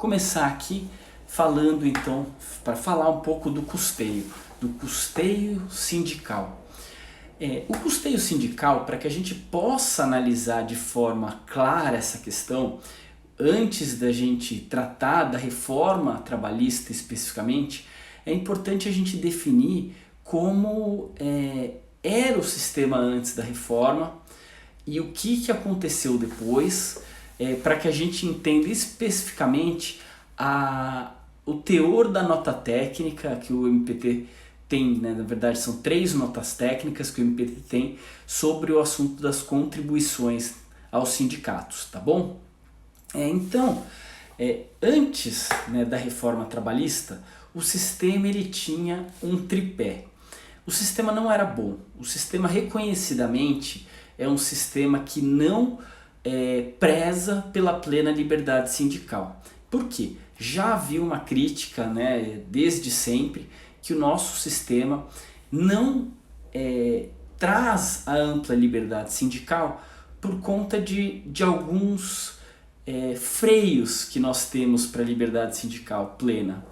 começar aqui falando então, para falar um pouco do custeio sindical. O custeio sindical, para que a gente possa analisar de forma clara essa questão, antes da gente tratar da reforma trabalhista especificamente, é importante a gente definir como era o sistema antes da reforma e o que aconteceu depois, para que a gente entenda especificamente o teor da nota técnica que o MPT tem, né? Na verdade são 3 notas técnicas que o MPT tem sobre o assunto das contribuições aos sindicatos, tá bom? Então, antes, né, da reforma trabalhista, o sistema ele tinha um tripé. O sistema não era bom, o sistema reconhecidamente é um sistema que não preza pela plena liberdade sindical. Por quê? Já havia uma crítica, né, desde sempre, que o nosso sistema não traz a ampla liberdade sindical por conta de alguns freios que nós temos para a liberdade sindical plena.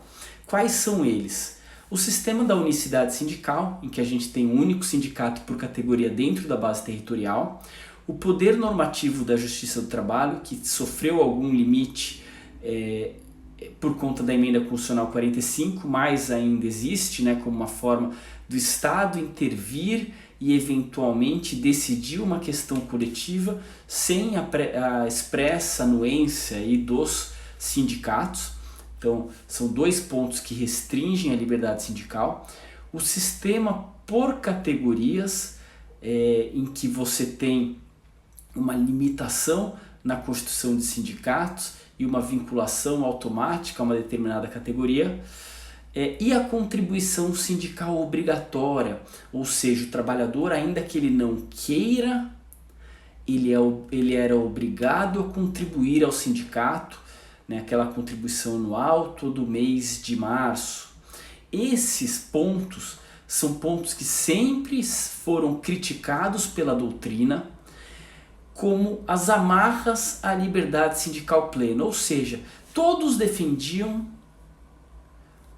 Quais são eles? O sistema da unicidade sindical, em que a gente tem um único sindicato por categoria dentro da base territorial, o poder normativo da Justiça do Trabalho, que sofreu algum limite por conta da emenda constitucional 45, mas ainda existe, né, como uma forma do Estado intervir e eventualmente decidir uma questão coletiva sem a expressa anuência aí dos sindicatos. Então, são 2 pontos que restringem a liberdade sindical. O sistema por categorias, em que você tem uma limitação na constituição de sindicatos e uma vinculação automática a uma determinada categoria, e a contribuição sindical obrigatória, ou seja, o trabalhador, ainda que ele não queira, ele era obrigado a contribuir ao sindicato, né, aquela contribuição anual todo mês de março. Esses pontos são pontos que sempre foram criticados pela doutrina como as amarras à liberdade sindical plena, ou seja, todos defendiam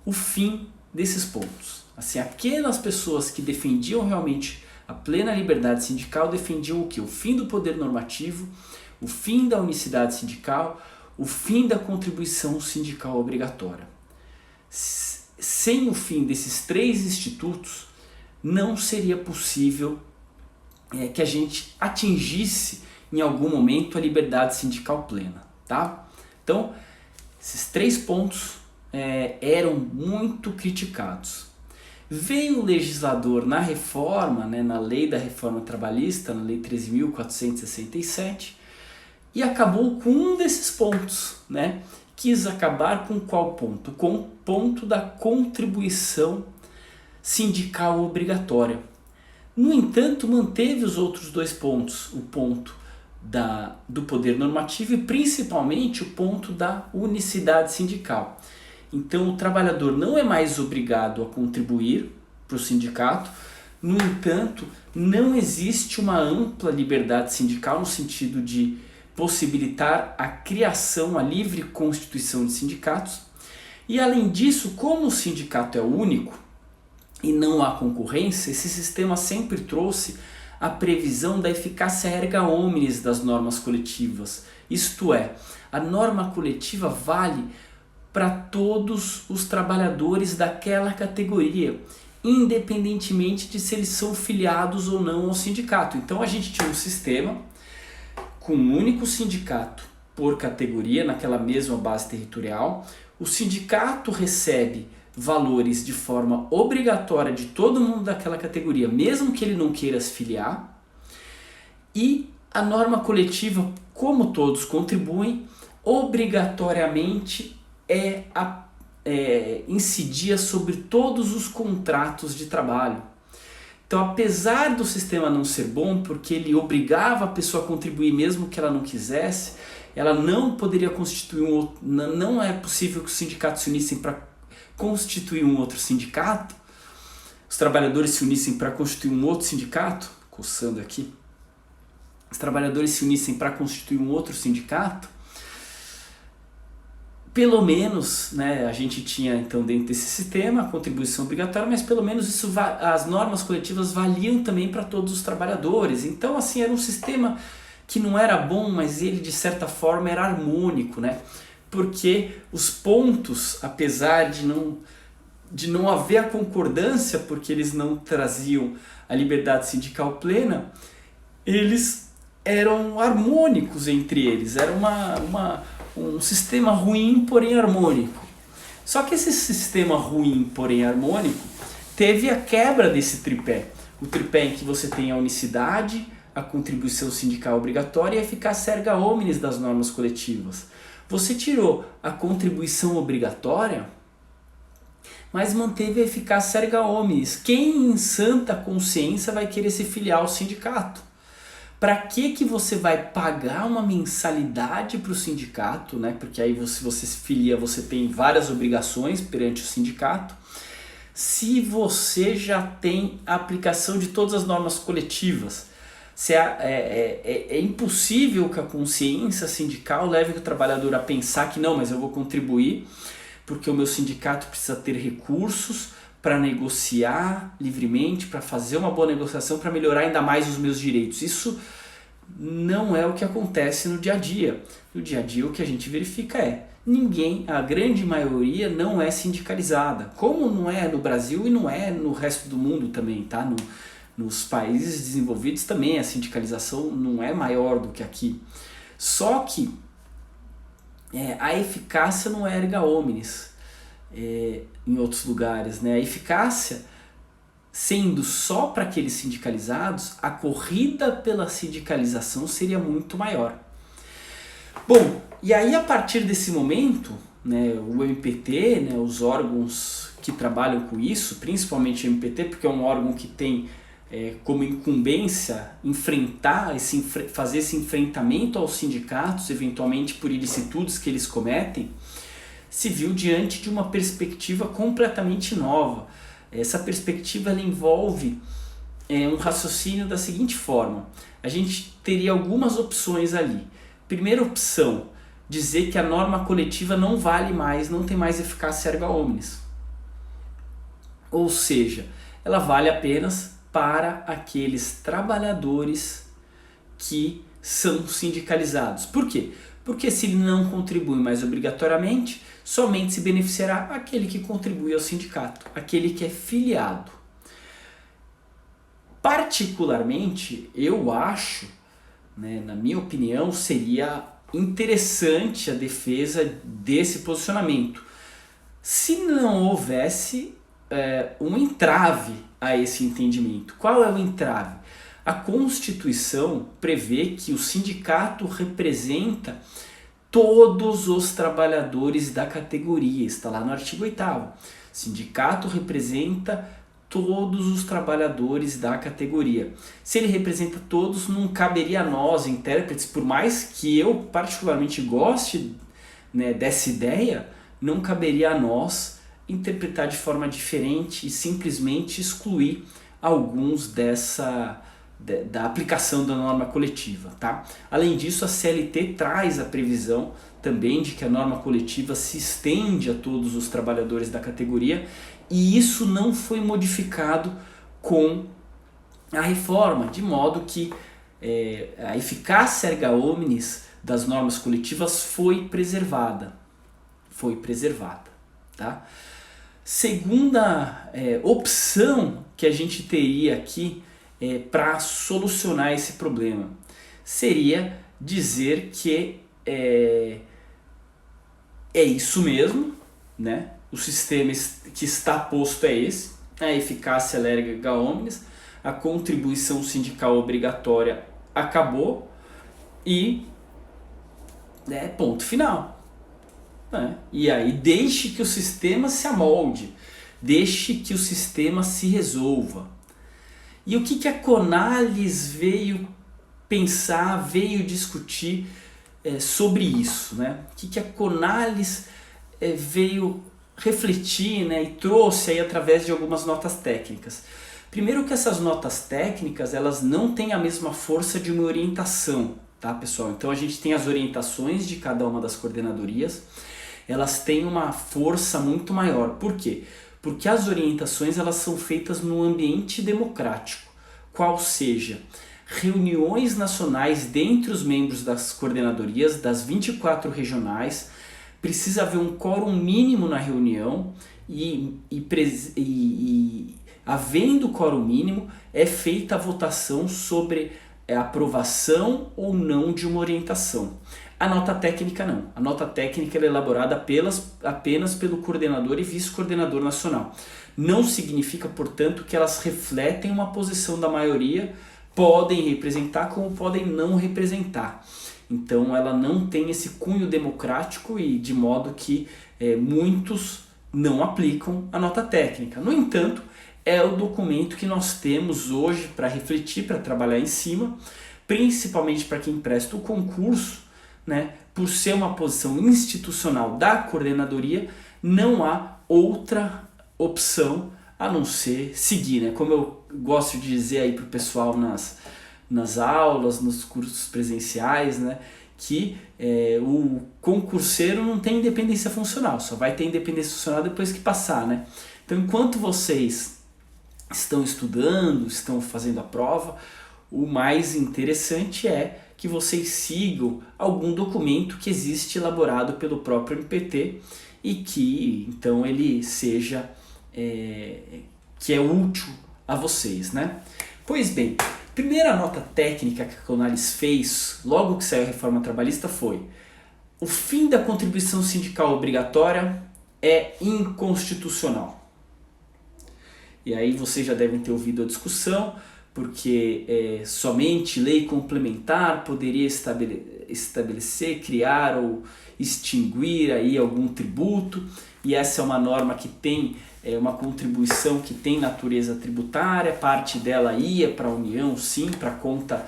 o fim desses pontos. Assim, aquelas pessoas que defendiam realmente a plena liberdade sindical defendiam o quê? O fim do poder normativo, o fim da unicidade sindical, o fim da contribuição sindical obrigatória. Sem o fim desses 3 institutos, não seria possível que a gente atingisse em algum momento a liberdade sindical plena, tá? Então, esses 3 pontos eram muito criticados. Veio o legislador na reforma, né, na lei da reforma trabalhista, na lei 13.467, e acabou com um desses pontos, né? Quis acabar com qual ponto? Com o ponto da contribuição sindical obrigatória. No entanto, manteve os outros 2 pontos, o ponto do poder normativo e principalmente o ponto da unicidade sindical. Então o trabalhador não é mais obrigado a contribuir para o sindicato, no entanto, não existe uma ampla liberdade sindical no sentido de possibilitar a criação, a livre constituição de sindicatos. E além disso, como o sindicato é único e não há concorrência, esse sistema sempre trouxe a previsão da eficácia erga omnes das normas coletivas. Isto é, a norma coletiva vale para todos os trabalhadores daquela categoria, independentemente de se eles são filiados ou não ao sindicato. Então a gente tinha um sistema com um único sindicato por categoria, naquela mesma base territorial. O sindicato recebe valores de forma obrigatória de todo mundo daquela categoria, mesmo que ele não queira se filiar. E a norma coletiva, como todos contribuem, obrigatoriamente incidia sobre todos os contratos de trabalho. Então, apesar do sistema não ser bom, porque ele obrigava a pessoa a contribuir mesmo que ela não quisesse, ela não poderia constituir um outro, não é possível que os sindicatos se unissem para constituir um outro sindicato, os trabalhadores se unissem para constituir um outro sindicato, coçando aqui, os trabalhadores se unissem para constituir um outro sindicato, pelo menos, né, a gente tinha então dentro desse sistema a contribuição obrigatória, mas pelo menos as normas coletivas valiam também para todos os trabalhadores. Então assim, era um sistema que não era bom, mas ele de certa forma era harmônico, né? Porque os pontos, apesar de não haver a concordância, porque eles não traziam a liberdade sindical plena, eles eram harmônicos entre eles, era um sistema ruim, porém harmônico. Só que esse sistema ruim, porém harmônico, teve a quebra desse tripé. O tripé em que você tem a unicidade, a contribuição sindical obrigatória e a eficácia erga omnes das normas coletivas. Você tirou a contribuição obrigatória, mas manteve a eficácia erga omnes. Quem em santa consciência vai querer se filiar ao sindicato? Para que você vai pagar uma mensalidade para o sindicato, né? Porque aí se você se filia, você tem várias obrigações perante o sindicato, se você já tem a aplicação de todas as normas coletivas. É impossível que a consciência sindical leve o trabalhador a pensar que não, mas eu vou contribuir porque o meu sindicato precisa ter recursos para negociar livremente, para fazer uma boa negociação, para melhorar ainda mais os meus direitos. Isso não é o que acontece no dia a dia. No dia a dia o que a gente verifica a grande maioria não é sindicalizada, como não é no Brasil e não é no resto do mundo também, tá? Nos países desenvolvidos também a sindicalização não é maior do que aqui. Só que a eficácia não é erga omnes em outros lugares, né? A eficácia, sendo só para aqueles sindicalizados, a corrida pela sindicalização seria muito maior. Bom, e aí a partir desse momento, né, o MPT, né, os órgãos que trabalham com isso, principalmente o MPT, porque é um órgão que tem como incumbência fazer esse enfrentamento aos sindicatos, eventualmente por ilicitudes que eles cometem, se viu diante de uma perspectiva completamente nova. Essa perspectiva ela envolve um raciocínio da seguinte forma: a gente teria algumas opções ali. Primeira opção, dizer que a norma coletiva não vale mais, não tem mais eficácia erga omnes. Ou seja, ela vale apenas para aqueles trabalhadores que são sindicalizados. Por quê? Porque se ele não contribui mais obrigatoriamente, somente se beneficiará aquele que contribui ao sindicato, aquele que é filiado. Particularmente, eu acho, né, na minha opinião, seria interessante a defesa desse posicionamento, se não houvesse um entrave a esse entendimento. Qual é o entrave? A Constituição prevê que o sindicato representa todos os trabalhadores da categoria, está lá no artigo 8º. Sindicato representa todos os trabalhadores da categoria. Se ele representa todos, não caberia a nós, intérpretes, por mais que eu particularmente goste, né, dessa ideia, não caberia a nós interpretar de forma diferente e simplesmente excluir alguns da aplicação da norma coletiva, tá? Além disso, a CLT traz a previsão também de que a norma coletiva se estende a todos os trabalhadores da categoria, e isso não foi modificado com a reforma, de modo que a eficácia erga omnes das normas coletivas foi preservada. Tá? Segunda opção que a gente teria aqui para solucionar esse problema seria dizer que é isso mesmo, né? O sistema que está posto é esse, a eficácia erga omnes, a contribuição sindical obrigatória acabou e ponto final. E aí deixe que o sistema se amolde, deixe que o sistema se resolva. E o que a Conalys veio pensar, veio discutir sobre isso, né? O que a Conalys veio refletir, né, e trouxe aí através de algumas notas técnicas. Primeiro que essas notas técnicas, elas não têm a mesma força de uma orientação, tá, pessoal? Então a gente tem as orientações de cada uma das coordenadorias, elas têm uma força muito maior. Por quê? Porque as orientações elas são feitas no ambiente democrático, qual seja, reuniões nacionais dentre os membros das coordenadorias, das 24 regionais, precisa haver um quórum mínimo na reunião e havendo quórum mínimo, é feita a votação sobre a aprovação ou não de uma orientação. A nota técnica não. A nota técnica é elaborada apenas pelo coordenador e vice-coordenador nacional. Não significa, portanto, que elas refletem uma posição da maioria, podem representar como podem não representar. Então ela não tem esse cunho democrático e de modo que muitos não aplicam a nota técnica. No entanto, é o documento que nós temos hoje para refletir, para trabalhar em cima, principalmente para quem presta o concurso, né? Por ser uma posição institucional da coordenadoria, não há outra opção a não ser seguir, né? Como eu gosto de dizer aí para o pessoal nas aulas, nos cursos presenciais, né? Que o concurseiro não tem independência funcional, só vai ter independência funcional depois que passar, né? Então, enquanto vocês estão estudando, estão fazendo a prova, o mais interessante é que vocês sigam algum documento que existe elaborado pelo próprio MPT e que então ele seja que é útil a vocês, né? Pois bem, primeira nota técnica que a Conalis fez logo que saiu a reforma trabalhista foi: o fim da contribuição sindical obrigatória é inconstitucional. E aí vocês já devem ter ouvido a discussão, porque somente lei complementar poderia estabelecer, criar ou extinguir aí algum tributo, e essa é uma norma que tem uma contribuição que tem natureza tributária, parte dela ia para a União, sim, para a conta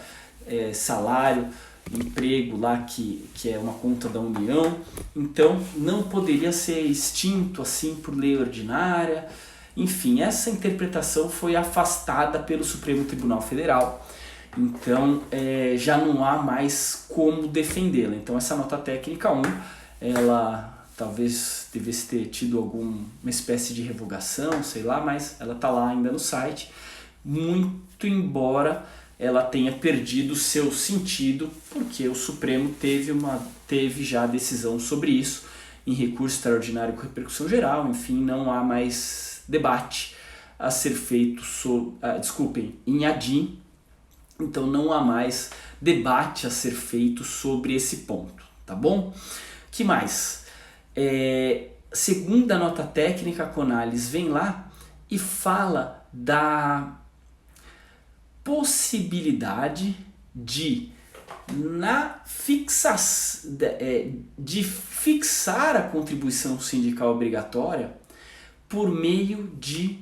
salário, emprego lá, que é uma conta da União, então não poderia ser extinto assim por lei ordinária. Enfim, essa interpretação foi afastada pelo Supremo Tribunal Federal, então já não há mais como defendê-la. Então essa nota técnica 1, ela talvez devesse ter tido alguma espécie de revogação, sei lá, mas ela está lá ainda no site, muito embora ela tenha perdido o seu sentido, porque o Supremo teve já decisão sobre isso, em recurso extraordinário com repercussão geral, enfim, não há mais debate a ser feito em ADIM, então não há mais debate a ser feito sobre esse ponto, tá bom? Que mais? Segunda nota técnica, a Conalis vem lá e fala da possibilidade de fixar a contribuição sindical obrigatória por meio de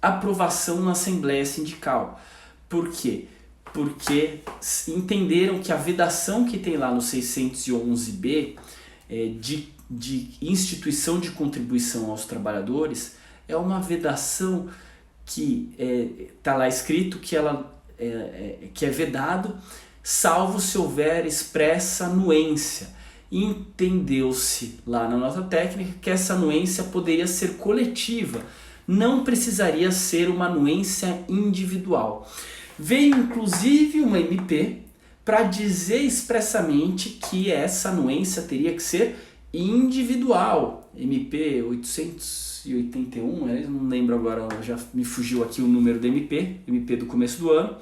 aprovação na Assembleia Sindical. Por quê? Porque entenderam que a vedação que tem lá no 611B de instituição de contribuição aos trabalhadores é uma vedação que está lá escrito que é vedado, salvo se houver expressa anuência. Entendeu-se lá na nota técnica que essa anuência poderia ser coletiva, não precisaria ser uma anuência individual. Veio inclusive uma MP para dizer expressamente que essa anuência teria que ser individual. MP 881, não lembro agora, já me fugiu aqui o número da MP do começo do ano.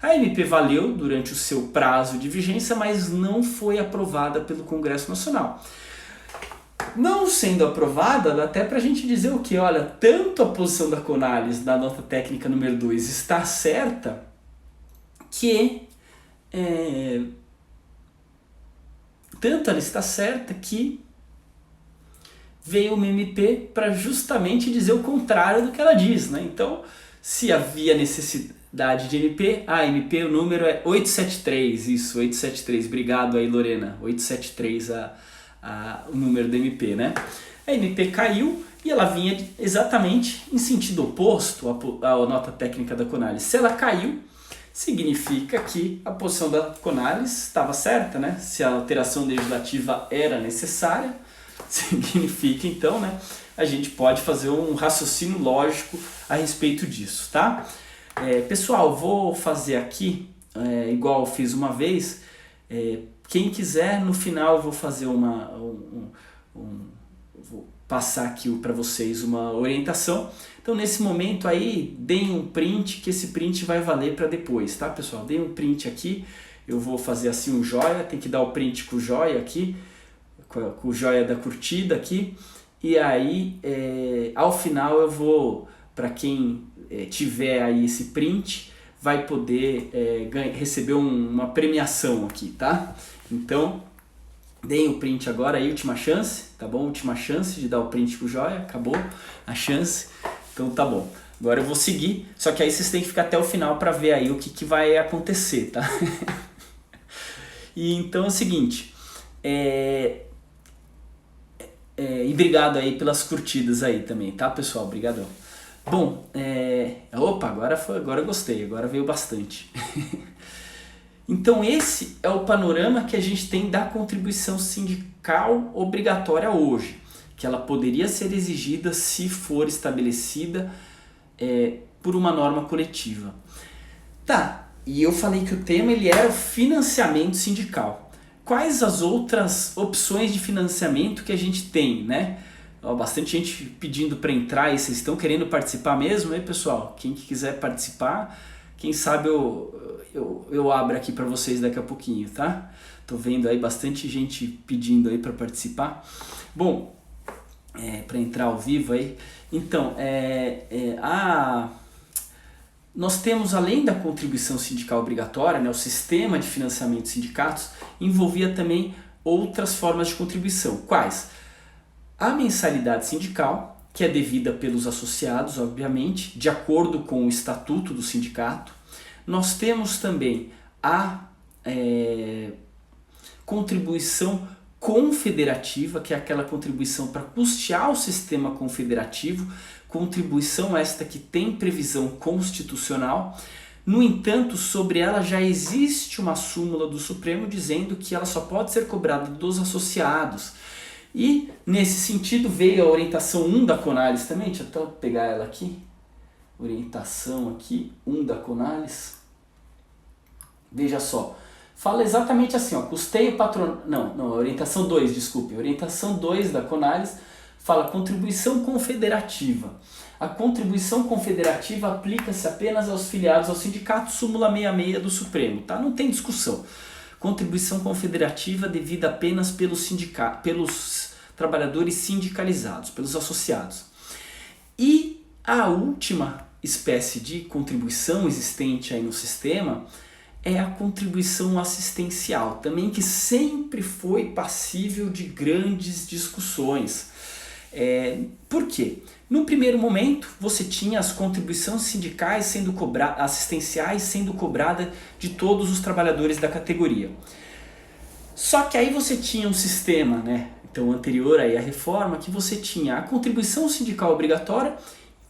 A MP valeu durante o seu prazo de vigência, mas não foi aprovada pelo Congresso Nacional. Não sendo aprovada, dá até para a gente dizer o que? Olha, tanto a posição da Conalis, da nota técnica número 2, está certa, que tanto ela está certa que veio uma MP para justamente dizer o contrário do que ela diz, né? Então, se havia necessidade de MP, a MP, o número é 873, isso, 873, obrigado aí Lorena, 873 o número da MP, né? A MP caiu e ela vinha exatamente em sentido oposto à nota técnica da Conalis. Se ela caiu, significa que a posição da Conales estava certa, né? Se a alteração legislativa era necessária, significa então, né, a gente pode fazer um raciocínio lógico a respeito disso, tá? Pessoal, vou fazer aqui, igual eu fiz uma vez, quem quiser, no final eu vou fazer vou passar aqui para vocês uma orientação. Então nesse momento aí, deem um print, que esse print vai valer para depois, tá pessoal? Deem um print aqui, eu vou fazer assim um joia, tem que dar o print com o joia aqui, com o joia da curtida aqui, e aí ao final eu vou, para quem tiver aí esse print, vai poder receber uma premiação aqui, tá? Então, deem o print agora aí, última chance, tá bom? Última chance de dar o print com o joia, acabou a chance, então tá bom. Agora eu vou seguir, só que aí vocês têm que ficar até o final para ver aí o que vai acontecer, tá? E então é o seguinte, e obrigado aí pelas curtidas aí também, tá pessoal? Obrigadão. Bom, opa, agora eu gostei, agora veio bastante. Então esse é o panorama que a gente tem da contribuição sindical obrigatória hoje, que ela poderia ser exigida se for estabelecida por uma norma coletiva. Tá, e eu falei que o tema ele era o financiamento sindical. Quais as outras opções de financiamento que a gente tem, né? Bastante gente pedindo para entrar e vocês estão querendo participar mesmo, hein, pessoal? Quem que quiser participar, quem sabe eu abro aqui para vocês daqui a pouquinho, tá? Tô vendo aí bastante gente pedindo aí para participar. Bom, para entrar ao vivo aí, então, nós temos, além da contribuição sindical obrigatória, né, o sistema de financiamento de sindicatos envolvia também outras formas de contribuição. Quais? A mensalidade sindical, que é devida pelos associados, obviamente, de acordo com o estatuto do sindicato. Nós temos também a contribuição confederativa, que é aquela contribuição para custear o sistema confederativo, contribuição esta que tem previsão constitucional. No entanto, sobre ela já existe uma súmula do Supremo dizendo que ela só pode ser cobrada dos associados. E nesse sentido veio a orientação 1 da Conales também, deixa eu até pegar ela aqui, orientação aqui, 1 da Conales, veja só, fala exatamente assim, ó, custeio patronal, não, orientação 2, desculpe, orientação 2 da Conales fala contribuição confederativa. A contribuição confederativa aplica-se apenas aos filiados ao sindicato, súmula 66 do Supremo, tá? Não tem discussão. Contribuição confederativa devida apenas pelos trabalhadores sindicalizados, pelos associados. E a última espécie de contribuição existente aí no sistema é a contribuição assistencial, também que sempre foi passível de grandes discussões. Por quê? No primeiro momento, você tinha as contribuições sindicais assistenciais sendo cobradas de todos os trabalhadores da categoria. Só que aí você tinha um sistema, né, então anterior aí à reforma, que você tinha a contribuição sindical obrigatória,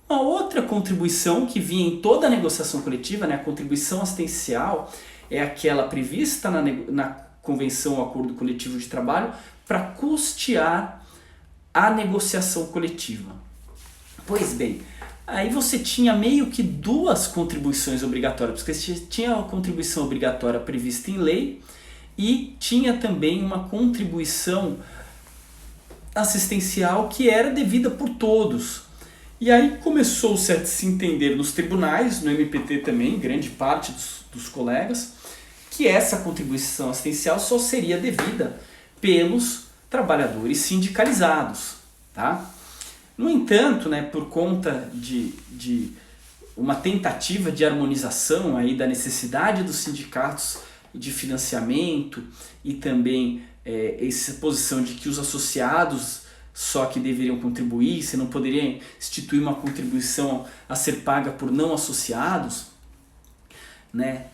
uma outra contribuição que vinha em toda a negociação coletiva, né, a contribuição assistencial é aquela prevista na Convenção ou Acordo Coletivo de Trabalho para custear a negociação coletiva. Pois bem, aí você tinha meio que duas contribuições obrigatórias, porque você tinha a contribuição obrigatória prevista em lei e tinha também uma contribuição assistencial que era devida por todos. E aí começou-se a se entender nos tribunais, no MPT também, grande parte dos colegas, que essa contribuição assistencial só seria devida pelos trabalhadores sindicalizados, tá? No entanto, né, por conta de uma tentativa de harmonização aí da necessidade dos sindicatos de financiamento e também essa posição de que os associados só que deveriam contribuir, você não poderia instituir uma contribuição a ser paga por não associados, né?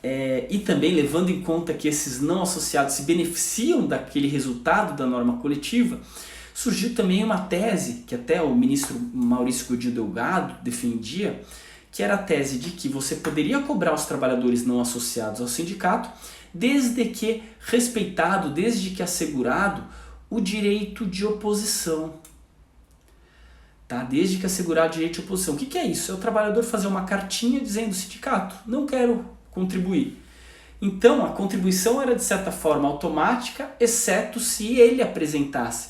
E também levando em conta que esses não associados se beneficiam daquele resultado da norma coletiva, surgiu também uma tese que até o ministro Maurício Gudil Delgado defendia, que era a tese de que você poderia cobrar os trabalhadores não associados ao sindicato, desde que respeitado, desde que assegurado o direito de oposição. Tá? Desde que assegurar o direito de oposição. O que é isso? É o trabalhador fazer uma cartinha dizendo: sindicato, não quero contribuir. Então a contribuição era de certa forma automática, exceto se ele apresentasse.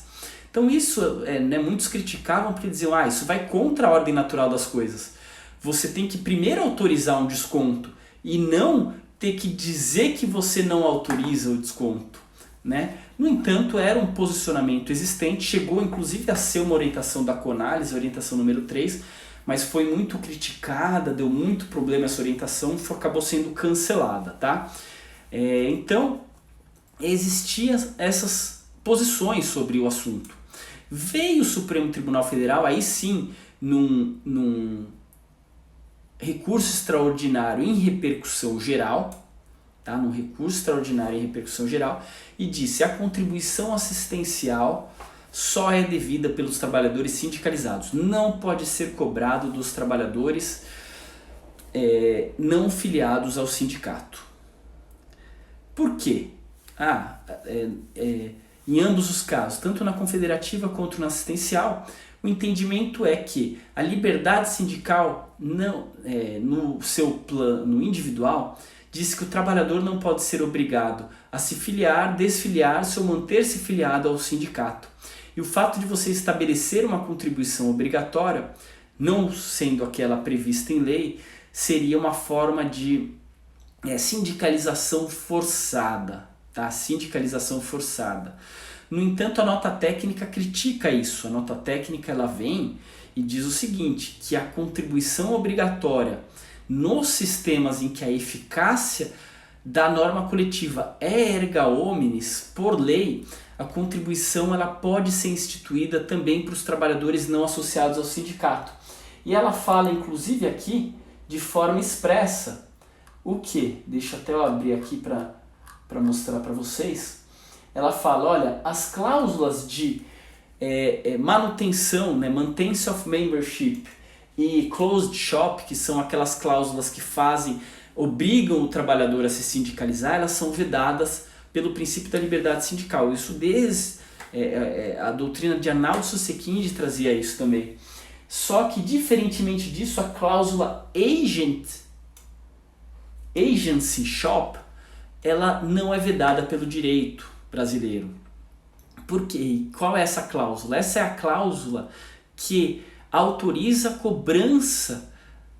Então isso, muitos criticavam porque diziam: isso vai contra a ordem natural das coisas. Você tem que primeiro autorizar um desconto e não ter que dizer que você não autoriza o desconto, né? No entanto, era um posicionamento existente, chegou inclusive a ser uma orientação da Conales, orientação número 3, mas foi muito criticada, deu muito problema essa orientação, acabou sendo cancelada, tá? Então, existiam essas posições sobre o assunto. Veio o Supremo Tribunal Federal, aí sim, num recurso extraordinário em repercussão geral, tá? Num recurso extraordinário em repercussão geral, e disse: a contribuição assistencial só é devida pelos trabalhadores sindicalizados, não pode ser cobrado dos trabalhadores não filiados ao sindicato. Por quê? Em ambos os casos, tanto na confederativa quanto na assistencial, o entendimento é que a liberdade sindical, não, no seu plano individual, diz que o trabalhador não pode ser obrigado a se filiar, desfiliar-se ou manter-se filiado ao sindicato. E o fato de você estabelecer uma contribuição obrigatória, não sendo aquela prevista em lei, seria uma forma de sindicalização forçada, tá? Sindicalização forçada. No entanto, a nota técnica critica isso. A nota técnica ela vem e diz o seguinte, que a contribuição obrigatória nos sistemas em que a eficácia da norma coletiva é erga omnes, por lei, a contribuição ela pode ser instituída também para os trabalhadores não associados ao sindicato. E ela fala, inclusive aqui, de forma expressa, o que? Deixa até eu abrir aqui para mostrar para vocês. Ela fala, olha, as cláusulas de manutenção, né, maintenance of membership e closed shop, que são aquelas cláusulas que obrigam o trabalhador a se sindicalizar, elas são vedadas pelo princípio da liberdade sindical. Isso desde a doutrina de Arnaldo Susequinde trazia isso também. Só que, diferentemente disso, a cláusula agency shop, ela não é vedada pelo direito brasileiro. Por quê? Qual é essa cláusula? Essa é a cláusula que autoriza a cobrança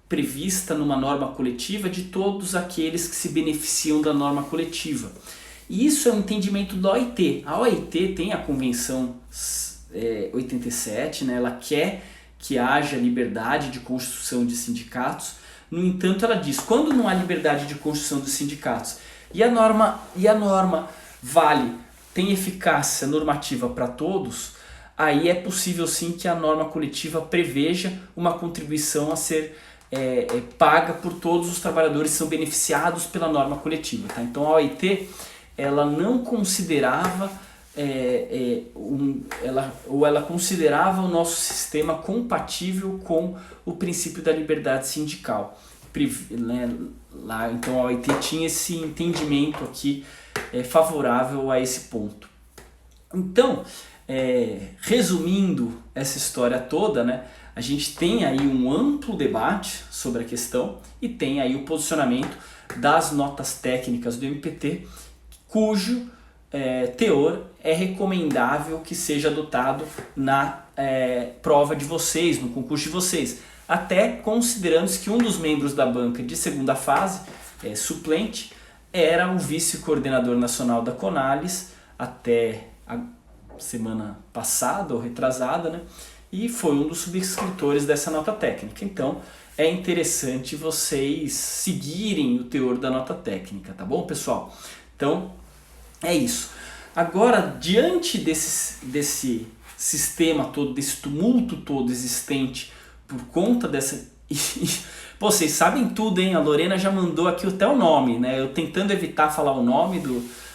prevista numa norma coletiva de todos aqueles que se beneficiam da norma coletiva. E isso é um entendimento da OIT. A OIT tem a Convenção 87, né? Ela quer que haja liberdade de constituição de sindicatos. No entanto, ela diz, quando não há liberdade de constituição dos sindicatos e a norma tem eficácia normativa para todos, aí é possível sim que a norma coletiva preveja uma contribuição a ser paga por todos os trabalhadores que são beneficiados pela norma coletiva. Tá? Então a OIT ela não considerava ela considerava o nosso sistema compatível com o princípio da liberdade sindical. Então a OIT tinha esse entendimento aqui favorável a esse ponto. Então, resumindo essa história toda, né, a gente tem aí um amplo debate sobre a questão e tem aí o posicionamento das notas técnicas do MPT, cujo teor é recomendável que seja adotado na prova de vocês, no concurso de vocês, até considerando que um dos membros da banca de segunda fase, suplente, era o vice-coordenador nacional da Conales até a semana passada ou retrasada, né? E foi um dos subscritores dessa nota técnica. Então é interessante vocês seguirem o teor da nota técnica, tá bom, pessoal? Então é isso. Agora, diante desse sistema todo, desse tumulto todo existente por conta dessa... Pô, vocês sabem tudo, hein? A Lorena já mandou aqui até o nome, né? Eu tentando evitar falar o nome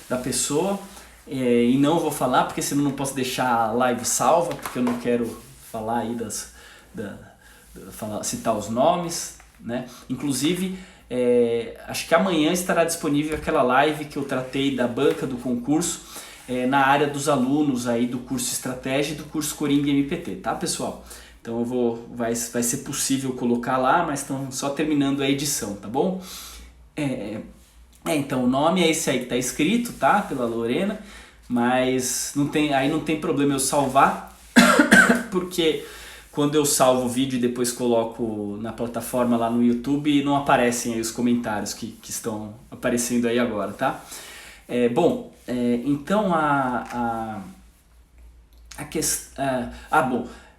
da pessoa e não vou falar, porque senão não posso deixar a live salva, porque eu não quero falar aí citar os nomes, né? Inclusive, acho que amanhã estará disponível aquela live que eu tratei da banca do concurso na área dos alunos aí do curso Estratégia e do curso Coringa MPT, tá, pessoal? Então vai ser possível colocar lá, mas estão só terminando a edição, tá bom? Então o nome é esse aí que tá escrito, tá? Pela Lorena, mas aí não tem problema eu salvar, porque quando eu salvo o vídeo e depois coloco na plataforma lá no YouTube, não aparecem aí os comentários que estão aparecendo aí agora, tá? Então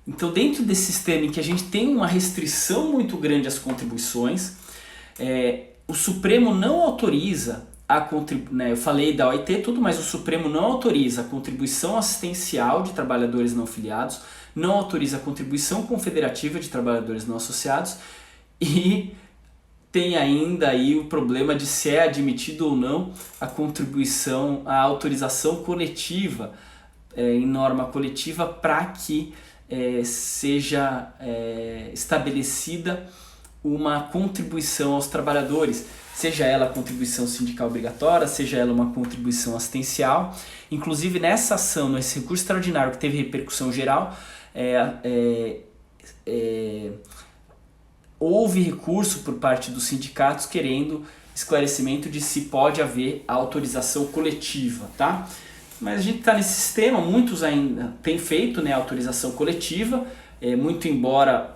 então dentro desse sistema em que a gente tem uma restrição muito grande às contribuições, o Supremo não autoriza eu falei da OIT tudo, mas o Supremo não autoriza a contribuição assistencial de trabalhadores não filiados, não autoriza a contribuição confederativa de trabalhadores não associados e tem ainda aí o problema de se é admitido ou não a autorização coletiva em norma coletiva para que seja estabelecida uma contribuição aos trabalhadores, seja ela contribuição sindical obrigatória, seja ela uma contribuição assistencial. Inclusive nessa ação, nesse recurso extraordinário que teve repercussão geral, houve recurso por parte dos sindicatos querendo esclarecimento de se pode haver autorização coletiva, tá? Mas a gente está nesse sistema, muitos ainda têm feito, né, autorização coletiva, muito embora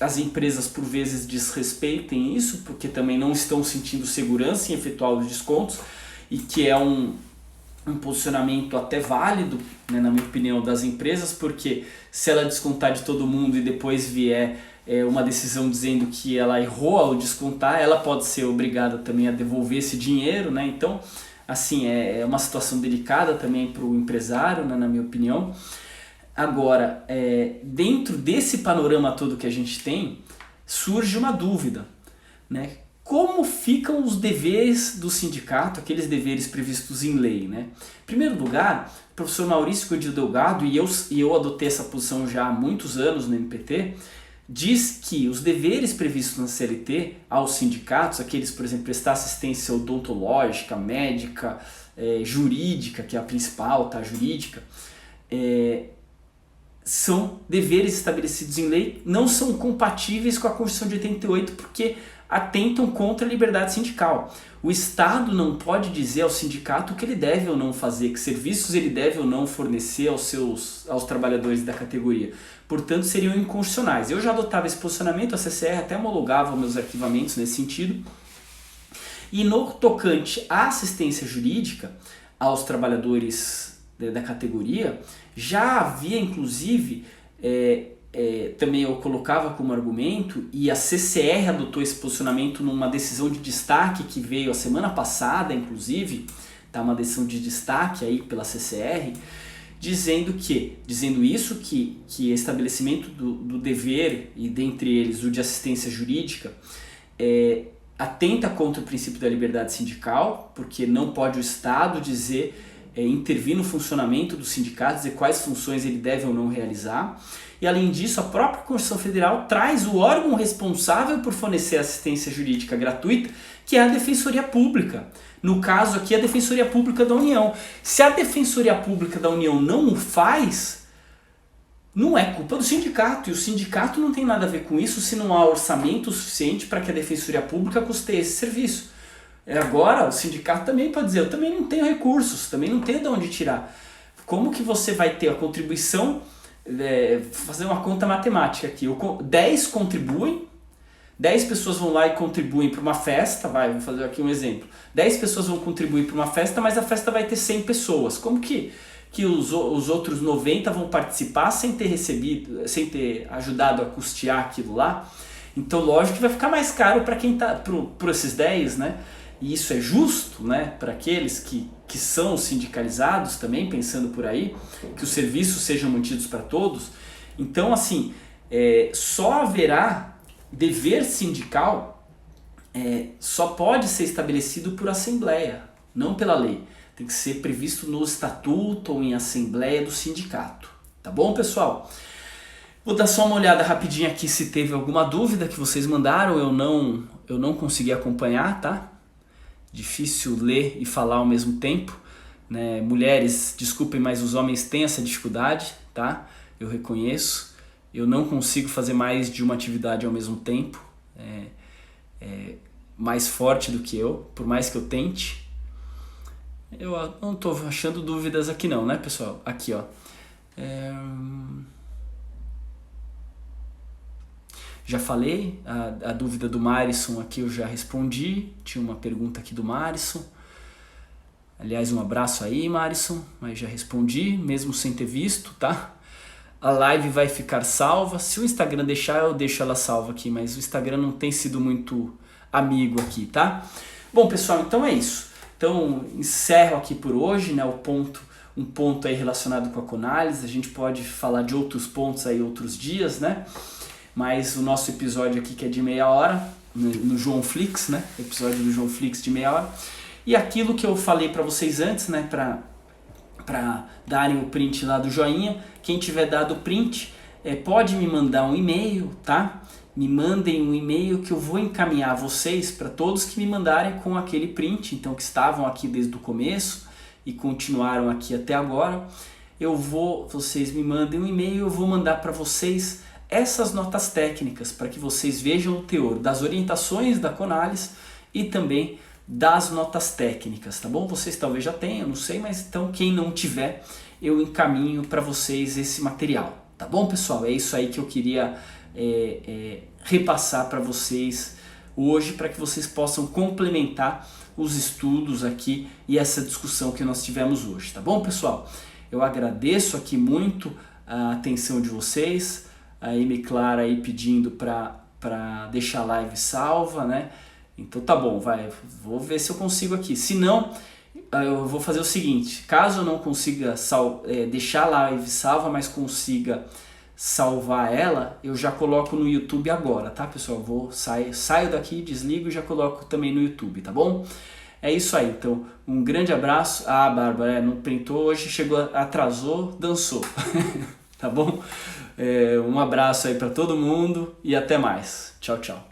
as empresas por vezes desrespeitem isso, porque também não estão sentindo segurança em efetuar os descontos, e que é um posicionamento até válido, né, na minha opinião, das empresas, porque se ela descontar de todo mundo e depois vier uma decisão dizendo que ela errou ao descontar, ela pode ser obrigada também a devolver esse dinheiro, né? Então, assim, é uma situação delicada também para o empresário, né, na minha opinião. Agora, dentro desse panorama todo que a gente tem, surge uma dúvida, né? Como ficam os deveres do sindicato, aqueles deveres previstos em lei, né? Em primeiro lugar, o professor Maurício Godinho Delgado, e eu adotei essa posição já há muitos anos no MPT, diz que os deveres previstos na CLT aos sindicatos, aqueles, por exemplo, prestar assistência odontológica, médica, jurídica, que é a principal, tá? Jurídica, são deveres estabelecidos em lei, não são compatíveis com a Constituição de 88 porque atentam contra a liberdade sindical. O Estado não pode dizer ao sindicato o que ele deve ou não fazer, que serviços ele deve ou não fornecer aos trabalhadores da categoria. Portanto, seriam inconstitucionais. Eu já adotava esse posicionamento, a CCR até homologava meus arquivamentos nesse sentido. E no tocante à assistência jurídica aos trabalhadores da categoria, já havia inclusive, também eu colocava como argumento, e a CCR adotou esse posicionamento numa decisão de destaque que veio a semana passada, inclusive, tá, uma decisão de destaque aí pela CCR, dizendo isso, que estabelecimento do dever, e dentre eles o de assistência jurídica, atenta contra o princípio da liberdade sindical, porque não pode o Estado intervir no funcionamento do sindicato, dizer quais funções ele deve ou não realizar. E além disso, a própria Constituição Federal traz o órgão responsável por fornecer assistência jurídica gratuita, que é a Defensoria Pública. No caso aqui, a Defensoria Pública da União. Se a Defensoria Pública da União não o faz, não é culpa do sindicato. E o sindicato não tem nada a ver com isso se não há orçamento suficiente para que a Defensoria Pública custeie esse serviço. Agora, o sindicato também pode dizer, eu também não tenho recursos, também não tenho de onde tirar. Como que você vai ter a contribuição, fazer uma conta matemática aqui, 10 contribuem, 10 pessoas vão lá e contribuem para uma festa, vou fazer aqui um exemplo, 10 pessoas vão contribuir para uma festa, mas a festa vai ter 100 pessoas, como que os outros 90 vão participar sem ter ajudado a custear aquilo lá? Então, lógico que vai ficar mais caro para quem tá, por esses 10, né? E isso é justo, né, para aqueles que são sindicalizados também, pensando por aí, que os serviços sejam mantidos para todos. Então, assim, só haverá dever sindical, só pode ser estabelecido por assembleia, não pela lei. Tem que ser previsto no estatuto ou em assembleia do sindicato. Tá bom, pessoal? Vou dar só uma olhada rapidinho aqui se teve alguma dúvida que vocês mandaram, eu não consegui acompanhar, tá? Difícil ler e falar ao mesmo tempo, né? Mulheres, desculpem, mas os homens têm essa dificuldade, tá? Eu reconheço. Eu não consigo fazer mais de uma atividade ao mesmo tempo, mais forte do que eu, por mais que eu tente. Eu não estou achando dúvidas aqui não, né, pessoal? Aqui, ó. Já falei, a dúvida do Marisson aqui eu já respondi. Tinha uma pergunta aqui do Marisson. Aliás, um abraço aí, Marisson, mas já respondi, mesmo sem ter visto, tá? A live vai ficar salva. Se o Instagram deixar, eu deixo ela salva aqui, mas o Instagram não tem sido muito amigo aqui, tá? Bom, pessoal, então é isso. Então, encerro aqui por hoje, né, um ponto aí relacionado com a conálise. A gente pode falar de outros pontos aí outros dias, né? Mas o nosso episódio aqui, que é de meia hora, no João Flix, né? Episódio do João Flix de meia hora. E aquilo que eu falei para vocês antes, né, para darem o print lá do joinha, quem tiver dado o print, pode me mandar um e-mail, tá? Me mandem um e-mail que eu vou encaminhar vocês para todos que me mandarem com aquele print, então que estavam aqui desde o começo e continuaram aqui até agora. Vocês me mandem um e-mail, eu vou mandar para vocês essas notas técnicas para que vocês vejam o teor das orientações da Conálise e também das notas técnicas, tá bom? Vocês talvez já tenham, não sei, mas então quem não tiver, eu encaminho para vocês esse material, tá bom, pessoal? É isso aí que eu queria repassar para vocês hoje, para que vocês possam complementar os estudos aqui e essa discussão que nós tivemos hoje, tá bom, pessoal? Eu agradeço aqui muito a atenção de vocês, a Amy Clara aí pedindo para deixar a live salva, né? Então tá bom, vou ver se eu consigo aqui. Se não, eu vou fazer o seguinte, caso eu não consiga deixar a live salva, mas consiga salvar ela, eu já coloco no YouTube agora, tá, pessoal? Saio daqui, desligo e já coloco também no YouTube, tá bom? É isso aí, então um grande abraço. Ah, Bárbara, não printou hoje, atrasou, dançou. Tá bom? Um abraço aí para todo mundo e até mais. Tchau, tchau.